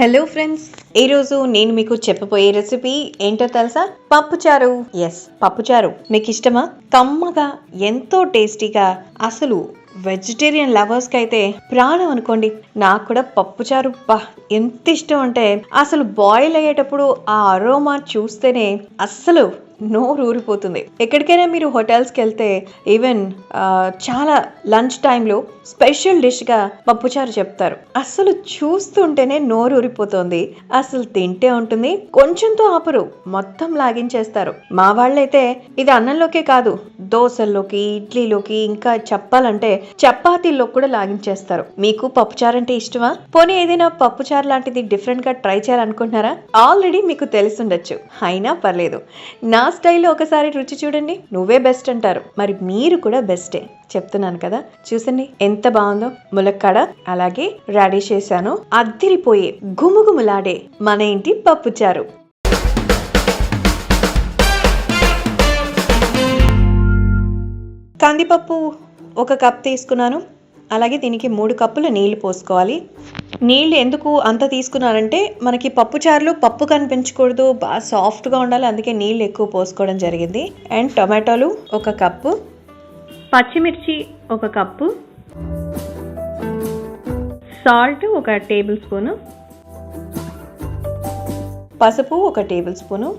Hello friends, ఈరోజు నేను మీకు చెప్పబోయే రెసిపీ ఏంటో తెలుసా? పప్పుచారు. ఎస్, పప్పుచారు మీకు ఇష్టమా? కమ్మగా, ఎంతో టేస్టీగా, అసలు వెజిటేరియన్ లవర్స్కి అయితే ప్రాణం అనుకోండి. నాకు కూడా పప్పుచారు ఎంత ఇష్టం అంటే అసలు బాయిల్ అయ్యేటప్పుడు ఆ అరోమా చూస్తేనే అస్సలు నోరు ఊరిపోతుంది. ఎక్కడికైనా మీరు హోటల్స్కి వెళ్తే ఈవెన్ చాలా లంచ్ టైంలో స్పెషల్ డిష్గా పప్పుచారు చెప్తారు. అసలు చూస్తుంటేనే నోరు ఊరిపోతుంది. అసలు తింటే ఉంటుంది, కొంచెంతో ఆపరు, మొత్తం లాగించేస్తారు. మా వాళ్ళైతే ఇది అన్నంలోకే కాదు, దోశల్లోకి, ఇడ్లీలోకి, ఇంకా చెప్పాలంటే చపాతీల్లో కూడా లాగించేస్తారు. మీకు పప్పుచారు అంటే ఇష్టమా? పోనీ ఏదైనా పప్పుచారు లాంటిది డిఫరెంట్ గా ట్రై చేయాలనుకుంటున్నారా? ఆల్రెడీ మీకు తెలిసుండొచ్చు, అయినా పర్లేదు, నా స్టైల్లో ఒకసారి రుచి చూడండి, నువ్వే బెస్ట్ అంటారు. మరి మీరు కూడా బెస్టే చెప్తున్నాను కదా. చూసండి ఎంత బాగుందో. ములక్కాడ అలాగే రాడిష్ చేశాను. అద్దిరిపోయే గుమగుమలాడే మన ఇంటి పప్పుచారు. కందిపప్పు 1 కప్ తీసుకున్నాను. అలాగే దీనికి 3 కప్పులు నీళ్లు పోసుకోవాలి. నీళ్ళు ఎందుకు అంత తీసుకున్నానంటే మనకి పప్పుచారులో పప్పు కనిపించకూడదు, బాగా సాఫ్ట్గా ఉండాలి, అందుకే నీళ్ళు ఎక్కువ పోసుకోవడం జరిగింది. అండ్ టొమాటోలు 1 కప్పు, పచ్చిమిర్చి 1 కప్పు, సాల్ట్ 1 టేబుల్ స్పూను, పసుపు 1 table spoon,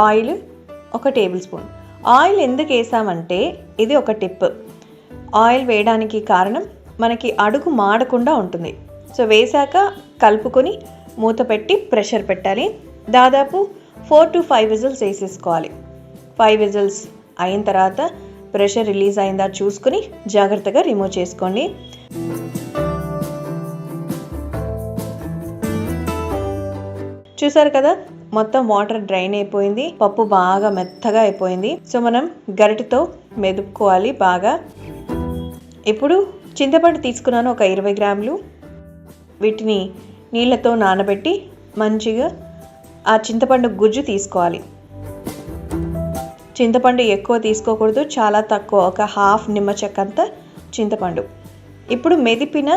oil 1 table spoon. Oil ఎందుకు వేసామంటే ఇది ఒక టిప్. ఆయిల్ వేయడానికి కారణం మనకి అడుగు మాడకుండా ఉంటుంది. సో వేసాక కలుపుకొని మూత పెట్టి ప్రెషర్ పెట్టాలి. దాదాపు 4 to 5 విజిల్స్ వేసేసుకోవాలి. 5 విజిల్స్ అయిన తర్వాత ప్రెషర్ రిలీజ్ అయిందా చూసుకుని జాగ్రత్తగా రిమూవ్ చేసుకోండి. చూసారు కదా, మొత్తం వాటర్ డ్రైన్ అయిపోయింది, పప్పు బాగా మెత్తగా అయిపోయింది. సో మనం గరిటెతో మెదుపుకోవాలి బాగా. ఇప్పుడు చింతపండు తీసుకున్నాను 20 గ్రాములు. వీటిని నీళ్ళతో నానబెట్టి మంచిగా ఆ చింతపండు గుజ్జు తీసుకోవాలి. చింతపండు ఎక్కువ తీసుకోకూడదు, చాలా తక్కువ, 1/2 నిమ్మచెక్కంత చింతపండు. ఇప్పుడు మెదిపిన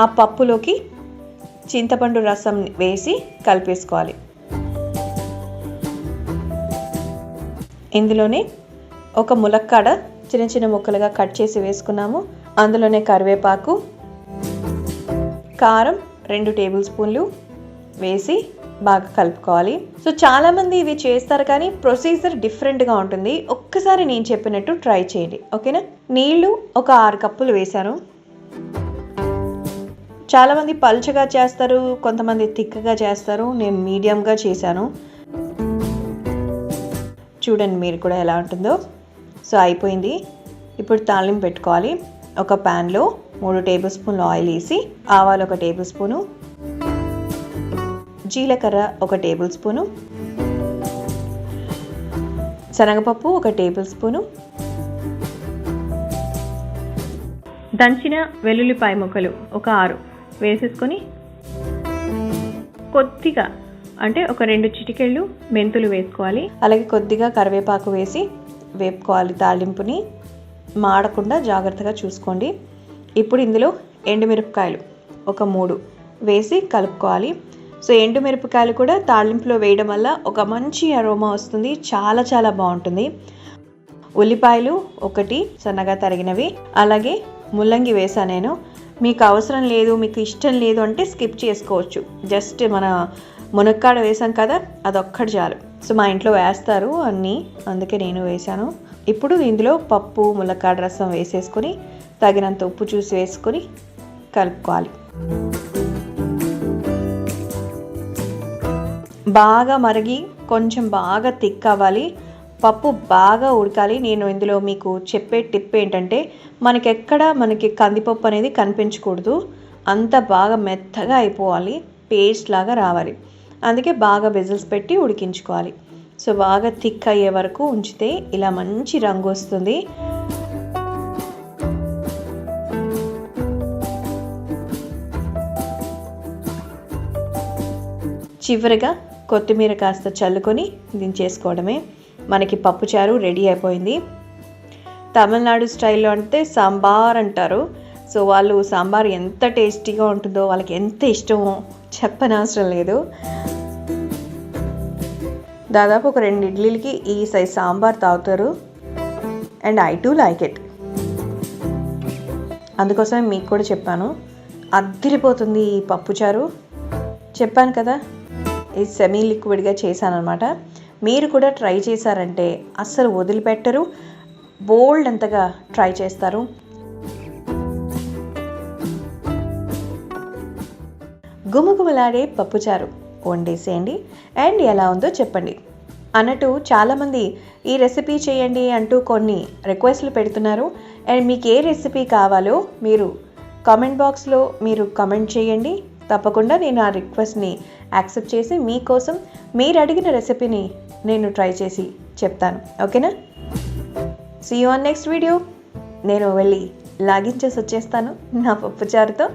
ఆ పప్పులోకి చింతపండు రసం వేసి కలిపేసుకోవాలి. ఇందులోనే 1 ములక్కాడ చిన్న చిన్న ముక్కలుగా కట్ చేసి వేసుకున్నాము. అందులోనే కరివేపాకు, కారం 2 టేబుల్ స్పూన్లు వేసి బాగా కలుపుకోవాలి. సో చాలామంది ఇవి చేస్తారు కానీ ప్రొసీజర్ డిఫరెంట్గా ఉంటుంది. ఒక్కసారి నేను చెప్పినట్టు ట్రై చేయండి, ఓకేనా? నీళ్లు 6 కప్పులు వేశాను. చాలామంది పల్చగా చేస్తారు, కొంతమంది థిక్గా చేస్తారు, నేను మీడియంగా చేశాను. చూడండి మీరు కూడా ఎలా ఉంటుందో. సో అయిపోయింది. ఇప్పుడు తాలింపు పెట్టుకోవాలి. ఒక ప్యాన్లో 3 టేబుల్ స్పూన్లు ఆయిల్ వేసి ఆవాలు 1 టేబుల్ స్పూను, జీలకర్ర 1 టేబుల్ స్పూను, శనగపప్పు 1 టేబుల్ స్పూను, దంచిన వెల్లుల్లిపాయ ముక్కలు 6 వేసేసుకొని కొద్దిగా అంటే 2 చిటికెళ్ళు మెంతులు వేసుకోవాలి. అలాగే కొద్దిగా కరివేపాకు వేసి వేపుకోవాలి. తాలింపుని మాడకుండా జాగ్రత్తగా చూసుకోండి. ఇప్పుడు ఇందులో ఎండుమిరపకాయలు 3 వేసి కలుపుకోవాలి. సో ఎండుమిరపకాయలు కూడా తాలింపులో వేయడం వల్ల ఒక మంచి అరోమా వస్తుంది, చాలా చాలా బాగుంటుంది. ఉల్లిపాయలు 1 సన్నగా తరిగినవి, అలాగే ముల్లంగి వేసా నేను. మీకు అవసరం లేదు, మీకు ఇష్టం లేదు అంటే స్కిప్ చేసుకోవచ్చు. జస్ట్ మన మునక్కాడ వేసాం కదా, అదొక్కటి చాలు. సో మా ఇంట్లో వేస్తారు అన్నీ, అందుకే నేను వేసాను. ఇప్పుడు ఇందులో పప్పు, ములక్కాడ రసం వేసేసుకొని తగినంత ఉప్పు చూసి వేసుకొని కలుపుకోవాలి. బాగా మరిగి కొంచెం బాగా థిక్ అవ్వాలి, పప్పు బాగా ఉడకాలి. నేను ఇందులో మీకు చెప్పే టిప్ ఏంటంటే మనకి కందిపప్పు అనేది కనిపించకూడదు, అంత బాగా మెత్తగా అయిపోవాలి, పేస్ట్ లాగా రావాలి. అందుకే బాగా విజిల్స్ పెట్టి ఉడికించుకోవాలి. సో బాగా థిక్ అయ్యే వరకు ఉంచితే ఇలా మంచి రంగు వస్తుంది. చివరిగా కొత్తిమీర కాస్త చల్లుకొని దించేసుకోవడమే. మనకి పప్పుచారు రెడీ అయిపోయింది. తమిళనాడు స్టైల్లో అంటే సాంబార్ అంటారు. సో వాళ్ళు సాంబార్ ఎంత టేస్టీగా ఉంటుందో, వాళ్ళకి ఎంత ఇష్టమో చెప్పనవసరం లేదు. దాదాపు ఒక 2 ఇడ్లీలకి ఈ సైజ్ సాంబార్ తాగుతారు. And I to like it. అందుకోసమే మీకు కూడా చెప్పాను, అద్దిరిపోతుంది ఈ పప్పుచారు. చెప్పాను కదా, ఇది సెమీ లిక్విడ్గా చేశానమాట. మీరు కూడా ట్రై చేశారంటే అస్సలు వదిలిపెట్టరు, బోల్డ్ అంతగా ట్రై చేస్తారు. గుమగుమలాడే పప్పుచారు వండేసేయండి అండ్ ఎలా ఉందో చెప్పండి. అన్నట్టు చాలామంది ఈ రెసిపీ చేయండి అంటూ కొన్ని రిక్వెస్ట్లు పెడుతున్నారు. అండ్ మీకు ఏ రెసిపీ కావాలో మీరు కామెంట్ బాక్స్లో మీరు కమెంట్ చేయండి. తప్పకుండా నేను ఆ రిక్వెస్ట్ని యాక్సెప్ట్ చేసి మీకోసం మీరు అడిగిన రెసిపీని నేను ట్రై చేసి చెప్తాను. ఓకేనా? See you on next video. నేను వెళ్ళి లాగించేసి వచ్చేస్తాను నా పప్పుచారుతో.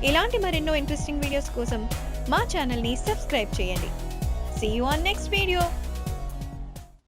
ఇలాంటి మరెన్నో ఇంట్రెస్టింగ్ వీడియోస్ కోసం మా ఛానల్ని సబ్స్క్రైబ్ చేయండి. See you on next video.